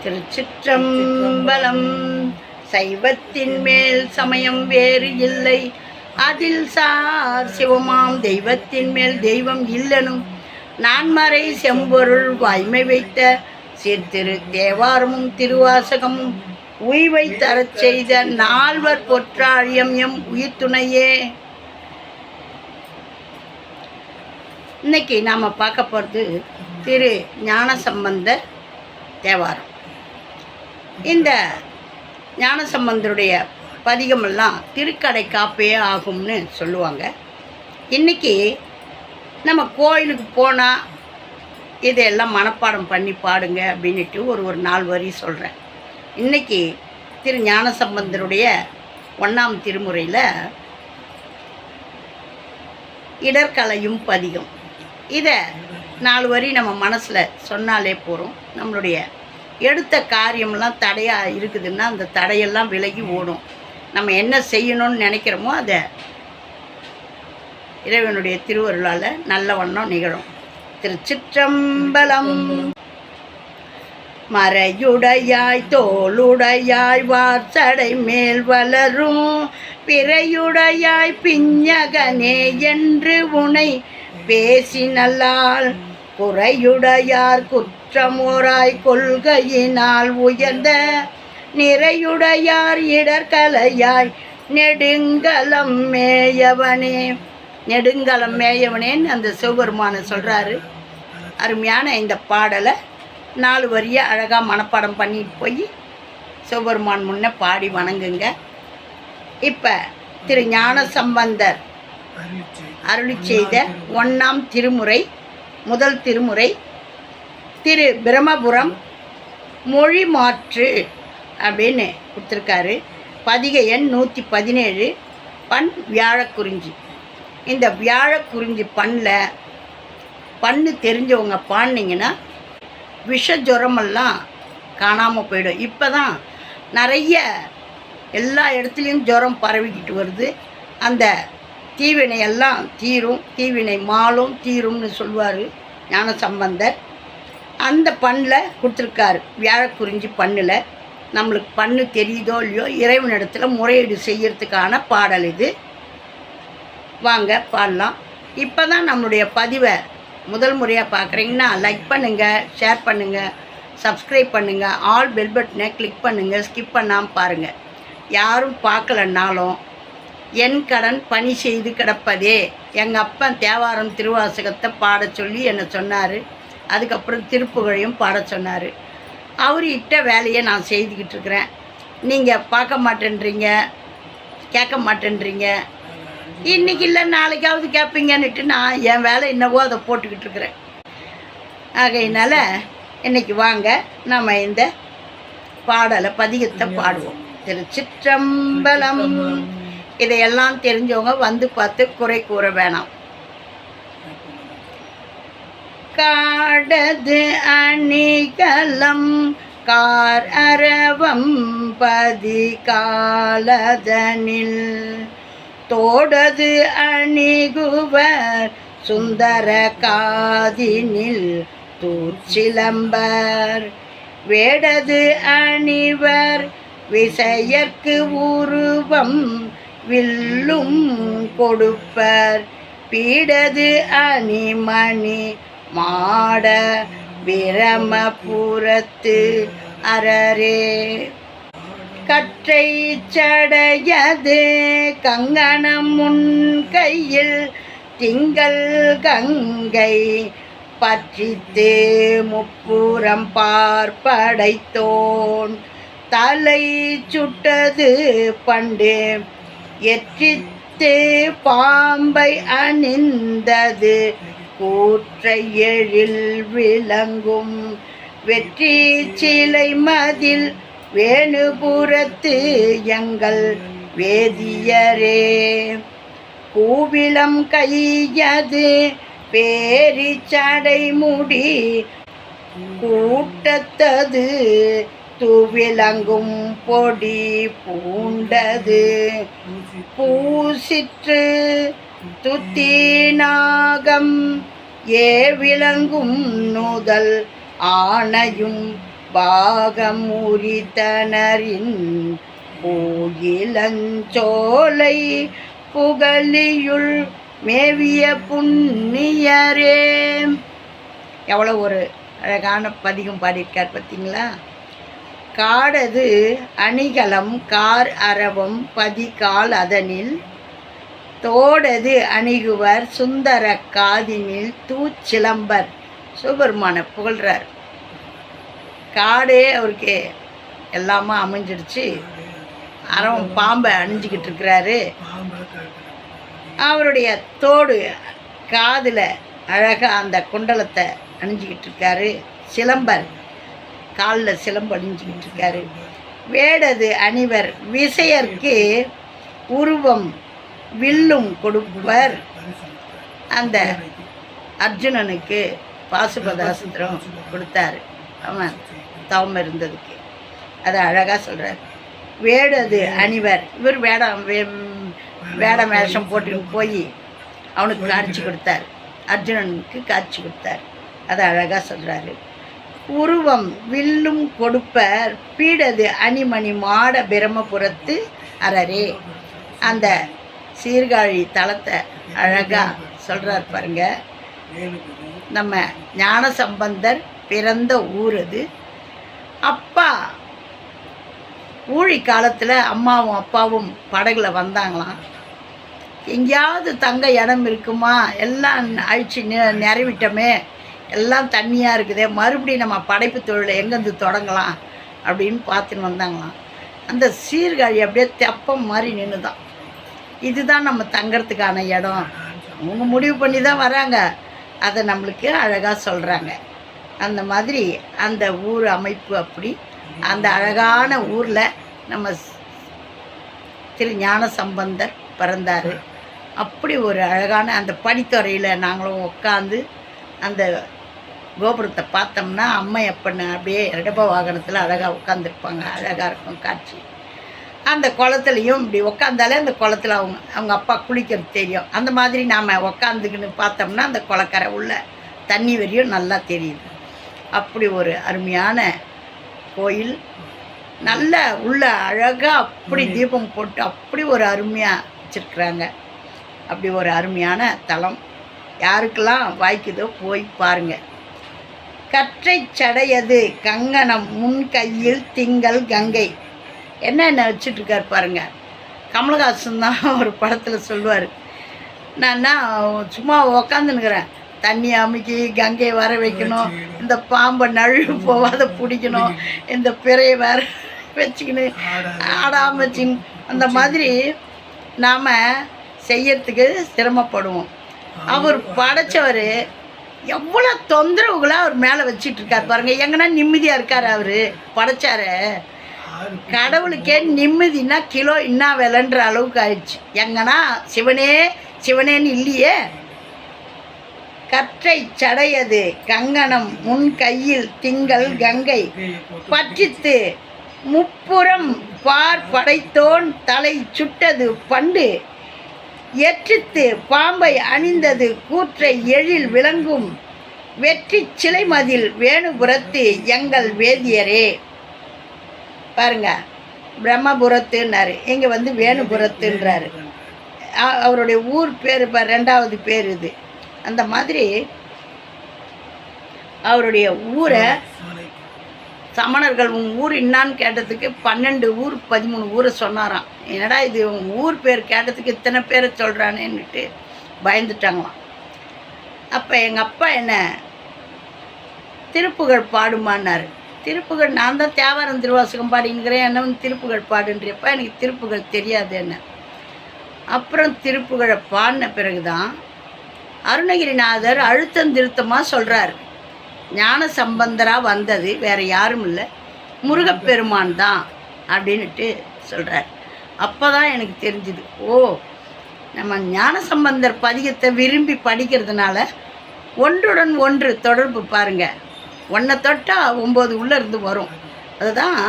திருச்சிற்றம்பலம். சைவத்தின் மேல் சமயம் வேறு இல்லை, அதில் சார் சிவமாம் தெய்வத்தின் மேல் தெய்வம் இல்லனும் நான்மறை செம்பொருள் வாய்மை வைத்த சீர்திரு தேவாரமும் திருவாசகமும் உய்வை தரச் செய்த நால்வர் பொற்றாழியம் எம் உயிர் துணையே. இன்னைக்கு நாம் பார்க்க போகிறது திரு ஞானசம்பந்தர் தேவாரம். இந்த ஞானசம்பந்தருடைய பதிகமெல்லாம் திருக்கடை காப்பே ஆகும்னு சொல்லுவாங்க. இன்றைக்கி நம்ம கோயிலுக்கு போனால் இதையெல்லாம் மனப்பாடம் பண்ணி பாடுங்க அப்படின்ட்டு ஒரு 4 வரி சொல்கிறேன். இன்றைக்கி திரு ஞானசம்பந்தருடைய 1ஆம் திருமுறையில் இடர்கலையும் பதிகம். இதை 4 வரி நம்ம மனசில் சொன்னாலே போகிறோம். நம்மளுடைய எடுத்த காரியமெல்லாம் தடையாக இருக்குதுன்னா அந்த தடையெல்லாம் விலகி ஓடும். நம்ம என்ன செய்யணும்னு நினைக்கிறோமோ அதை இறைவனுடைய திருவருளால் நல்ல வண்ணம் நிகழும். திருச்சிற்றம்பலம். மறையுடையாய் தோளுடையாய் வார்சடை மேல் வளரும் பிறையுடையாய் பிஞகனே என்று உனை பேசினல்லால் குறையுடையார் குற்றமோராய் கொள்கையினால் உயர்ந்த நிறையுடையார் இடர்கலையாய் நெடுங்கலம் மேயவனே. நெடுங்கலம் மேயவனேன்னு அந்த சிவபெருமானை சொல்கிறாரு. அருமையான இந்த பாடலை 4 வரியை அழகாக மனப்பாடம் பண்ணிட்டு போய் சிவபெருமான் முன்னே பாடி வணங்குங்க. இப்போ திரு ஞானசம்பந்தர் அருளி செய்த 1ஆம் திருமுறை, முதல் திருமுறை, திரு பிரமபுரம் மொழி மாற்று அப்படின்னு கொடுத்துருக்காரு. பதிக எண் 117, பண் வியாழக்குறிஞ்சி. இந்த வியாழக்குறிஞ்சி பண்ணு தெரிஞ்சவங்க பாடினீங்கன்னா விஷ ஜுரமெல்லாம் காணாமல் போயிடும். இப்போ தான் நிறைய எல்லா இடத்துலையும் ஜுரம் பரவிக்கிட்டு வருது. அந்த தீவினையெல்லாம் தீரும், தீவினை மாலும் தீரும்னு சொல்லுவார் ஞானசம்பந்தர். அந்த பண்ணில் கொடுத்துருக்காரு. வியாழக்குறிஞ்சி பண்ணில் நம்மளுக்கு பண்ணு தெரியுதோ இல்லையோ இறைவனிடத்தில் முறையீடு செய்யறதுக்கான பாடல் இது. வாங்க பாடலாம். இப்போ தான் நம்மளுடைய பதிவை முதல் முறையாக பார்க்குறீங்கன்னா லைக் பண்ணுங்கள், ஷேர் பண்ணுங்கள், சப்ஸ்கிரைப் பண்ணுங்கள், ஆல் பெல் பட்டனை கிளிக் பண்ணுங்கள், ஸ்கிப் பண்ணாமல் பாருங்கள். யாரும் பார்க்கலன்னாலும் என் கடன் பணி செய்து கிடப்பதே. எங்கள் அப்பன் தேவாரம் திருவாசகத்தை பாட சொல்லி என்னை சொன்னார். அதுக்கப்புறம் திருப்புகழையும் பாட சொன்னார். அவர் இட்ட வேலையை நான் செய்துக்கிட்டு இருக்கிறேன். நீங்கள் பார்க்க மாட்டேன்றீங்க, கேட்க மாட்டேன்றீங்க. இன்றைக்கி இல்லை நாளைக்காவது கேட்பீங்கன்னுட்டு நான் என் வேலை என்னவோ அதை போட்டுக்கிட்டு இருக்கிறேன். ஆகையினால் இன்றைக்கி வாங்க நம்ம இந்த பாடலை பதிகத்தை பாடுவோம். திருச்சிற்றம்பலம். இதையெல்லாம் தெரிஞ்சவங்க வந்து பார்த்து குறை கூற வேணாம். காடது அணிகலம் கார் அரவம் பதி காலதனில் தோடது அணிகுவர் சுந்தர காதினில் தூச்சிலம்பர் வேடது அணிவர் விசையற்கு உருவம் வில்லும் கொடுப்பர் பீடது அணிமணி மாட பிரமபுரத்து அரரே. கற்றை சடையது கங்கணம் முன் கையில் திங்கள் கங்கை பற்றித்து முப்புறம் பார்ப்படைத்தோன் தலை சுட்டது பண்டு எற்றித்து பாம்பை அணிந்தது கூற்றை எழில் விளங்கும் வெற்றி சிலை மதில் வேணுபுரத்து எங்கள் வேதியரே. கூவிலம் கையது பேரிச்சடை முடி கூட்டத்தது தூவிலங்கும் பொடி பூண்டது பூசிற்று துத்தினாகம் ஏ விளங்கும் நூதல் ஆணையும் பாகம் உரித்தனரின் கோயிலஞ்சோலை புகழியுள் மேவிய புண்ணியரே. எவ்வளோ ஒரு அழகான பதிகம் பாடியிருக்கார் பார்த்தீங்களா? காடது அணிகலம் கார் அரவம் பதிகால் அதனில் தோடது அணிகுவர் சுந்தர காதினில் தூச்சிலம்பர். சிவபெருமான புகழ்றார். காடே அவருக்கு எல்லாமே அமைஞ்சிடுச்சு. அறம் பாம்பை அணிஞ்சிக்கிட்டு இருக்கிறாரு. அவருடைய தோடு காதில் அழகாக அந்த குண்டலத்தை அணிஞ்சிக்கிட்டு இருக்காரு. சிலம்பர் காலில் சிலம்பு அணிஞ்சிக்கிட்டு இருக்காரு. வேடது அணிவர் விசையர்க்கு உருவம் வில்லும் கொடுப்பர். அந்த அர்ஜுனனுக்கு பாசுபதாஸ்திரம் கொடுத்தாரு, அவன் தவம் இருந்ததுக்கு. அதை அழகாக சொல்கிறார். வேடது அணிவர், இவர் வேடம் வேஷம் போட்டு போய் அவனுக்கு காட்சி கொடுத்தார், அர்ஜுனனுக்கு காட்சி கொடுத்தார். அதை அழகாக சொல்கிறாரு. உருவம் வில்லும் கொடுப்பர் பீடது அணிமணி மாட பிரம்மபுரத்து அரரே. அந்த சீர்காழி தலத்தை அழகாக சொல்கிறார் பாருங்க. நம்ம ஞானசம்பந்தர் பிறந்த ஊர் அது. அப்பா ஊழி காலத்தில் அம்மாவும் அப்பாவும் படகுல வந்தாங்களாம். எங்கேயாவது தங்க இடம் இருக்குமா, எல்லாம் அழிச்சு நிறவிட்டோமே, எல்லாம் தண்ணியாக இருக்குதே, மறுபடியும் நம்ம படைப்பு தொழிலை எங்கேருந்து தொடங்கலாம் அப்படின்னு பார்த்துன்னு வந்தாங்களாம். அந்த சீர்காழி அப்படியே தெப்பம் மாதிரி நின்றுதான். இதுதான் நம்ம தங்கிறதுக்கான இடம். அவங்க முடிவு பண்ணி தான் வராங்க, அதை நம்மளுக்கு அழகாக சொல்கிறாங்க. அந்த மாதிரி அந்த ஊர் அமைப்பு அப்படி. அந்த அழகான ஊரில் நம்ம திரு ஞான சம்பந்தர் பிறந்தார். அப்படி ஒரு அழகான அந்த படித்துறையில் நாங்களும் உட்காந்து அந்த கோபுரத்தை பார்த்தோம்னா அம்மை அப்பன்னு அப்படியே இடப வாகனத்தில் அழகாக உட்காந்துருப்பாங்க. அழகாக இருக்கும் காட்சி. அந்த குளத்துலையும் இப்படி உட்காந்தாலே அந்த குளத்தில் அவங்க அப்பா குளிக்கிறது தெரியும். அந்த மாதிரி நாம் உட்காந்துக்கின்னு பார்த்தோம்னா அந்த குளக்கரை உள்ள தண்ணி வரையும் நல்லா தெரியுது. அப்படி ஒரு அருமையான கோயில். நல்ல உள்ள அழகாக அப்படி தீபம் போட்டு அப்படி ஒரு அருமையாக வச்சுருக்குறாங்க. அப்படி ஒரு அருமையான தலம். யாருக்கெல்லாம் வாய்க்குதோ போய் பாருங்கள். கற்றை சடையது கங்கணம் முன் கையில் திங்கள் கங்கை. என்ன வச்சுட்ருக்கார் பாருங்க. கமலஹாசன் தான் ஒரு படத்தில் சொல்லுவார், நான் சும்மா உக்காந்துன்னுக்கிறேன், தண்ணி அமைக்கி கங்கையை வர வைக்கணும், இந்த பாம்பை நழுவு போவாத பிடிக்கணும், இந்த பிறையை வேற வச்சுக்கின்னு ஆடாமல் வச்சுங்க. அந்த மாதிரி நாம் செய்யறதுக்கு சிரமப்படுவோம். அவர் படைச்சவர் எவ்வளோ தொந்தரவுகளாக அவர் மேலே வச்சிட்ருக்கார் பாருங்கள். எங்கன்னா நிம்மதியாக இருக்கார் அவர் படைச்சார். கடவுளுக்கே நிம்மதினா கிலோ இன்னா விலைன்ற அளவுக்கு ஆயிடுச்சு. எங்கன்னா சிவனே சிவனேன்னு இல்லையே. கற்றை சடையது கங்கணம் முன் கையில் திங்கள் கங்கை பற்றித்து முப்புறம் பார் படைத்தோன் தலை சுட்டது பண்டு எற்றித்து பாம்பை அணிந்தது கூற்றை எழில் விளங்கும் வெற்றி சிலைமதில் வேணுபுரத்து எங்கள் வேதியரே. பாருங்க, பிரம்மபுரத்துன்னாரு, இங்கே வேணுபுரத்துன்றாரு. அவருடைய ஊர் பேர் இப்போ ரெண்டாவது பேர் இது. அந்த மாதிரி அவருடைய ஊரை சமணர்கள் உன் ஊர் என்னான்னு கேட்டதுக்கு 12 ஊர் 13 ஊரை சொன்னாராம். என்னடா இது உன் ஊர் பேர் கேட்டதுக்கு இத்தனை பேரை சொல்கிறானேன்னுட்டு பயந்துட்டாங்களாம். அப்போ எங்கள் அப்பா என்ன திருப்புகழ் பாடுமான்னாரு. திருப்புகழ் நான் தான் தேவாரம் திருவாசகம் பாடிங்கிறேன், என்ன திருப்புகழ் பாடுன்றப்ப எனக்கு திருப்புகழ் தெரியாது என்ன. அப்புறம் திருப்புகழை பாடின பிறகு தான் அருணகிரிநாதர் அழுத்தந்திருத்தமாக சொல்கிறார், ஞான சம்பந்தராக வந்தது வேறு யாரும் இல்லை, முருகப்பெருமான் தான் அப்படின்ட்டு சொல்கிறார். அப்போ தான் எனக்கு தெரிஞ்சுது, ஓ நம்ம ஞான சம்பந்தர் பதிகத்தை விரும்பி படிக்கிறதுனால ஒன்றுடன் ஒன்று தொடர்பு பாருங்கள். 1 தொட்டால் 9 உள்ளே இருந்து வரும். அதுதான்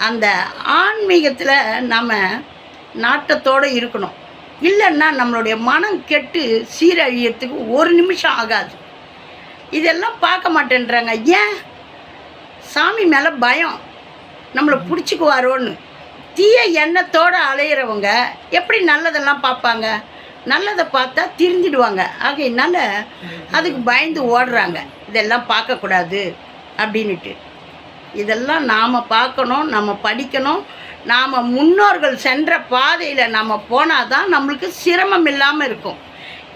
அந்த ஆன்மீகத்தில் நம்ம நாட்டத்தோடு இருக்கணும். இல்லைன்னா நம்மளுடைய மனம் கெட்டு சீரழியத்துக்கு 1 நிமிஷம் ஆகாது. இதெல்லாம் பார்க்க மாட்டேன்றாங்க. ஏன்? சாமி மேலே பயம், நம்மளை பிடிச்சிக்குவாரோன்னு. தீய எண்ணத்தோடு அலையிறவங்க எப்படி நல்லதெல்லாம் பார்ப்பாங்க? நல்லதை பார்த்தா திருந்திடுவாங்க. ஆகையினால அதுக்கு பயந்து ஓடுறாங்க, இதெல்லாம் பார்க்கக்கூடாது அப்படின்ட்டு. இதெல்லாம் நாம் பார்க்கணும், நம்ம படிக்கணும். நாம் முன்னோர்கள் சென்ற பாதையில் நம்ம போனால் தான் நம்மளுக்கு சிரமம் இல்லாமல் இருக்கும்.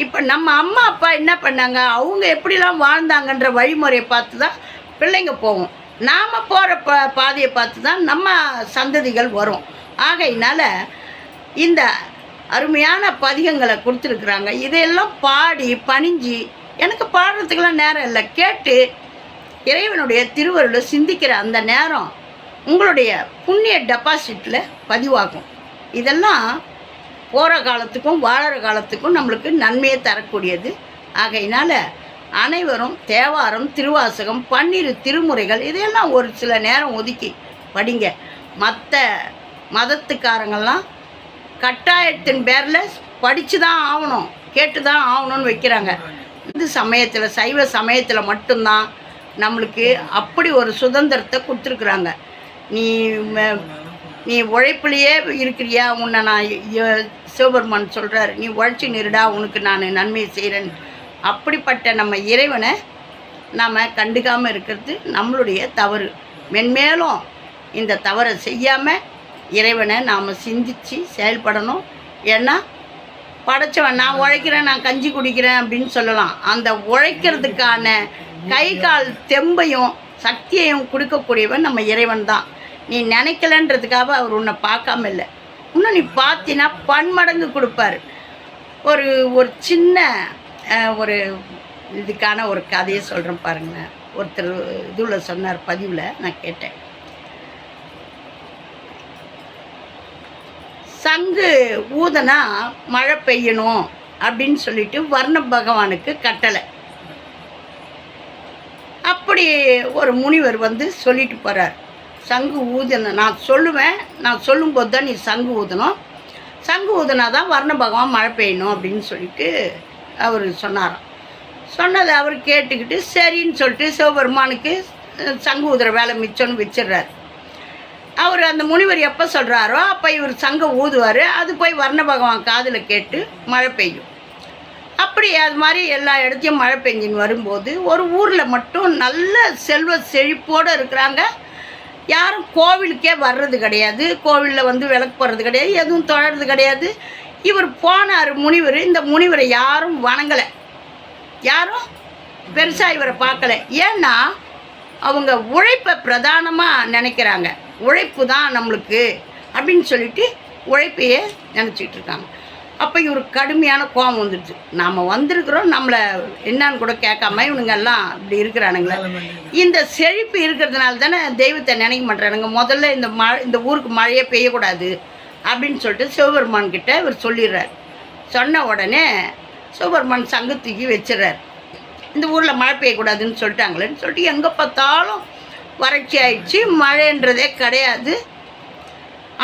இப்போ நம்ம அம்மா அப்பா என்ன பண்ணாங்க, அவங்க எப்படிலாம் வாழ்ந்தாங்கன்ற வழிமுறையை பார்த்து தான் பிள்ளைங்க போகும். நாம் போகிற பாதையை பார்த்து தான் நம்ம சந்ததிகள் வரும். ஆகையினால இந்த அருமையான பதிகங்களை கொடுத்துருக்குறாங்க. இதையெல்லாம் பாடி பணிஞ்சு, எனக்கு பாடுறதுக்கெல்லாம் நேரம் இல்லை, கேட்டு இறைவனுடைய திருவருளை சிந்திக்கிற அந்த நேரம் உங்களுடைய புண்ணிய டெபாசிட்டில் பதிவாகும். இதெல்லாம் போகிற காலத்துக்கும் வாழற காலத்துக்கும் நம்மளுக்கு நன்மையை தரக்கூடியது. ஆகையினால அனைவரும் தேவாரம், திருவாசகம், 12 திருமுறைகள் இதையெல்லாம் ஒரு சில நேரம் ஒதுக்கி படிங்க. மற்ற மதத்துக்காரங்கள்லாம் கட்டாயத்தின் பேரில் படித்து தான் ஆகணும், கேட்டு தான் ஆகணும்னு வைக்கிறாங்க. இந்து சமயத்தில், சைவ சமயத்தில் மட்டும்தான் நம்மளுக்கு அப்படி ஒரு சுதந்திரத்தை கொடுத்துருக்குறாங்க. நீ உழைப்புலையே இருக்கிறியா, உன்னை நான் சிவபெருமான் சொல்கிறார், நீ உழைச்சி நிறுடா, உனக்கு நான் நன்மை செய்கிறேன். அப்படிப்பட்ட நம்ம இறைவனை நாம் கண்டுக்காமல் இருக்கிறது நம்மளுடைய தவறு. மென்மேலும் இந்த தவறை செய்யாமல் இறைவனை நாம் சிந்தித்து செயல்படணும். ஏன்னா படைச்சவன் நான் உழைக்கிறேன், நான் கஞ்சி குடிக்கிறேன் அப்படின்னு சொல்லலாம். அந்த உழைக்கிறதுக்கான கை கால் தெம்பையும் சக்தியையும் கொடுக்கக்கூடியவன் நம்ம இறைவன் தான். நீ நினைக்கலன்றதுக்காக அவர் உன்னை பார்க்காம இல்லை, இன்னும் நீ பார்த்தினா பன்மடங்கு கொடுப்பார். ஒரு சின்ன ஒரு இதுக்கான ஒரு கதையை சொல்கிறேன் பாருங்களேன். ஒருத்தர் இதுவில் சொன்னார், பதிவில் நான் கேட்டேன். சங்கு ஊதனா மழை பெய்யணும் அப்படின்னு சொல்லிட்டு வர்ண பகவானுக்கு கட்டளை. அப்படி ஒரு முனிவர் வந்து சொல்லிட்டு போகிறார், சங்கு ஊதணும் நான் சொல்லுவேன், நான் சொல்லும்போது தான் நீ சங்கு ஊதணும், சங்கு ஊதனா தான் வர்ண பகவான் மழை பெய்யணும் அப்படின்னு சொல்லிட்டு அவர் சொன்னாராம். சொன்னதை அவர் கேட்டுக்கிட்டு சரின்னு சொல்லிட்டு சிவபெருமானுக்கு சங்கு ஊதுற வேலை மிச்சம்னு வச்சிடுறார். அவர் அந்த முனிவர் எப்போ சொல்கிறாரோ அப்போ இவர் சங்கை ஊதுவார். அது போய் வர்ண பகவான் காதில் கேட்டு மழை பெய்யும். அப்படி அது மாதிரி எல்லா இடத்தையும் மழை பெஞ்சின்னு வரும்போது ஒரு ஊரில் மட்டும் நல்ல செல்வ செழிப்போடு இருக்கிறாங்க. யாரும் கோவிலுக்கே வர்றது கிடையாது, கோவிலில் வந்து விளக்கு போடுறது கிடையாது, எதுவும் தொழறது கிடையாது. இவர் போனார் முனிவர். இந்த முனிவரை யாரும் வணங்கலை, யாரும் பெருசாக இவரை பார்க்கல. ஏன்னா அவங்க உழைப்பை பிரதானமாக நினைக்கிறாங்க. உழைப்பு தான் நம்மளுக்கு அப்படின்னு சொல்லிட்டு உழைப்பையே நினச்சிக்கிட்டு இருக்காங்க. அப்போ இவருக்கு கடுமையான கோபம் வந்துடுச்சு. நாம் வந்திருக்கிறோம், நம்மளை என்னான்னு கூட கேட்காம இவனுங்கெல்லாம் இப்படி இருக்கிறானுங்களே, இந்த செழிப்பு இருக்கிறதுனால தானே தெய்வத்தை நினைக்க மாட்டேறானுங்க. முதல்ல இந்த ஊருக்கு மழையே பெய்யக்கூடாது அப்படின்னு சொல்லிட்டு சிவபெருமான் கிட்ட இவர் சொல்லிடுறார். சொன்ன உடனே சிவபெருமான் சங்கு தூக்கி வச்சிடறார். இந்த ஊரில் மழை பெய்யக்கூடாதுன்னு சொல்லிட்டாங்களேன்னு சொல்லிட்டு எங்கே பார்த்தாலும் வறட்சி ஆயிடுச்சு, மழைன்றதே கிடையாது.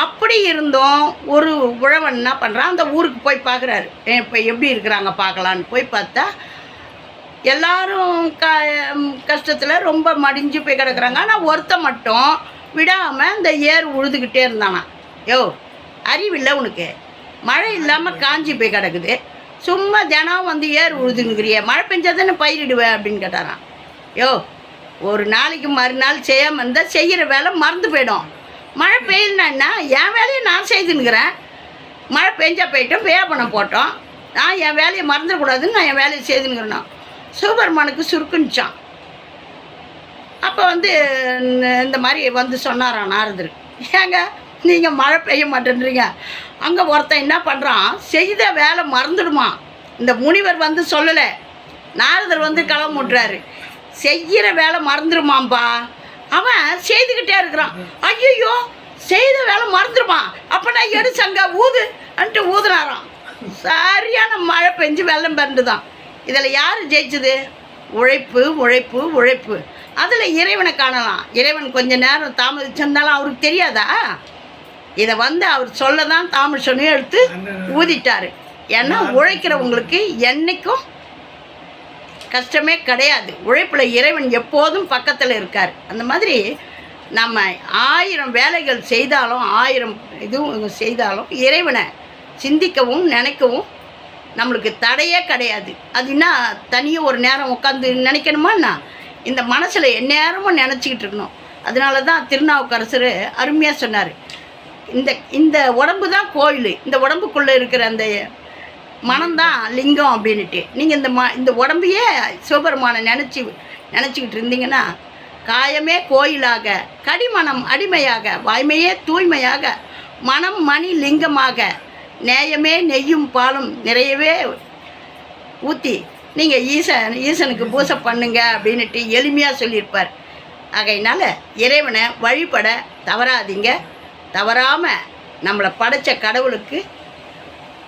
அப்படி இருந்தோம் ஒரு உழவன் என்ன பண்ணுறான், அந்த ஊருக்கு போய் பார்க்குறாரு, இப்போ எப்படி இருக்கிறாங்க பார்க்கலான்னு போய் பார்த்தா எல்லாரும் கஷ்டத்தில் ரொம்ப மடிஞ்சு போய் கிடக்குறாங்க. ஆனால் ஒருத்த மட்டும் விடாமல் இந்த ஏர் உழுதுகிட்டே இருந்தானா. யோ அறிவில்லை உனக்கு, மழை இல்லாமல் காஞ்சி போய் கிடக்குது, சும்மா தினம் வந்து ஏர் உழுதுங்கிறிய, மழை பெஞ்சாதானே பயிரிடுவேன் அப்படின்னு கேட்டாரான். யோ ஒரு நாளைக்கு மறுநாள் செய்யாமல் இருந்தால் செய்கிற வேலை மறந்து போயிடும். மழை பெய்யலன்னா என் வேலையை நான் செய்துன்னுக்கிறேன், மழை பெஞ்சா போயிட்டோம், வேப்பனம் போட்டோம், நான் என் வேலையை மறந்துடக்கூடாதுன்னு நான் என் வேலையை செய்துன்னுக்கிறேன்னா சிவபெருமானுக்கு சுருக்குன்னுச்சான். அப்போ வந்து இந்த மாதிரி வந்து சொன்னாரான் நாரதர், ஏங்க நீங்கள் மழை பெய்ய மாட்டேன்றீங்க, அங்கே ஒருத்தன் என்ன பண்ணுறான், செய்த வேலை மறந்துடுமா. இந்த முனிவர் வந்து சொல்லலை, நாரதர் வந்து கிளம்புட்றாரு, செய்கிற வேலை மறந்துடுமாம்பா, அவன் செய்துக்கிட்டே இருக்கிறான். ஐயோ செய்த வேலை மறந்துடுமா, அப்போ நான் எடுசங்க ஊது அன்ட்டு ஊதுனாரான். சரியான மழை பெஞ்சு வெள்ளம் பிறண்டு தான். இதில் யார் ஜெயிச்சது? உழைப்பு உழைப்பு உழைப்பு. அதில் இறைவனை காணலாம். இறைவன் கொஞ்ச நேரம் தாமதிச்சிருந்தாலும் அவருக்கு தெரியாதா? இதை வந்து அவர் சொல்ல தான் தாமசனையும் எடுத்து ஊதிட்டார். ஏன்னா உழைக்கிறவங்களுக்கு என்றைக்கும் கஷ்டமே கிடையாது. உழைப்பில் இறைவன் எப்போதும் பக்கத்தில் இருக்கார். அந்த மாதிரி நம்ம 1000 வேலைகள் செய்தாலும் 1000 இதுவும் செய்தாலும் இறைவனை சிந்திக்கவும் நினைக்கவும் நம்மளுக்கு தடையே கிடையாது. அதுன்னா தனியாக ஒரு நேரம் உட்காந்து நினைக்கணுமான்னா இந்த மனசில் எந்நேரமும் நினச்சிக்கிட்டு இருக்கணும். அதனால தான் திருநாவுக்கரசர் அருமையாக சொன்னார், இந்த உடம்பு தான் கோயில், இந்த உடம்புக்குள்ளே இருக்கிற அந்த மனம்தான் லிங்கம் அப்படின்ட்டு. நீங்கள் இந்த உடம்பையே சிவபெருமானை நினச்சிக்கிட்டு இருந்தீங்கன்னா காயமே கோயிலாக, கடிமனம் அடிமையாக, வாய்மையே தூய்மையாக, மனம் மணி லிங்கமாக, நேயமே நெய்யும் பாலும் நிறையவே ஊற்றி நீங்கள் ஈசனுக்கு பூசை பண்ணுங்க அப்படின்ட்டு எளிமையாக சொல்லியிருப்பார். ஆகையினால இறைவனை வழிபட தவறாதீங்க. தவறாமல் நம்மளை படைத்த கடவுளுக்கு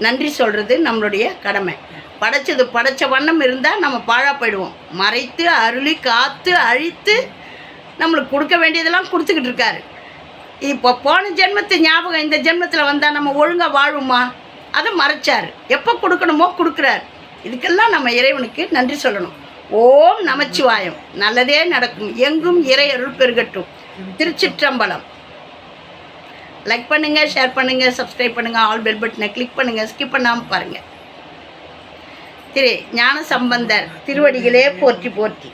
நன்றி சொல்கிறது நம்மளுடைய கடமை. படைச்ச வண்ணம் இருந்தால் நம்ம பாழா போயிடுவோம். மறைத்து அருளி காத்து அழித்து நம்மளுக்கு கொடுக்க வேண்டியதெல்லாம் கொடுத்துக்கிட்டு இருக்காரு. இப்போ போன ஜென்மத்து ஞாபகம் இந்த ஜென்மத்தில் வந்தால் நம்ம ஒழுங்காக வாழுமா? அதை மறைச்சார். எப்போ கொடுக்கணுமோ கொடுக்குறார். இதுக்கெல்லாம் நம்ம இறைவனுக்கு நன்றி சொல்லணும். ஓம் நமச்சிவாயம். நல்லதே நடக்கும். எங்கும் இறை அருள் பெருகட்டும். திருச்சிற்றம்பலம். லைக் பண்ணுங்கள், ஷேர் பண்ணுங்கள், சப்ஸ்கிரைப் பண்ணுங்கள், ஆல் பெல் பட்டனை கிளிக் பண்ணுங்கள், ஸ்கிப் பண்ணாமல் பாருங்கள். ஞான சம்பந்தர் திருவடிகளே போற்றி போற்றி.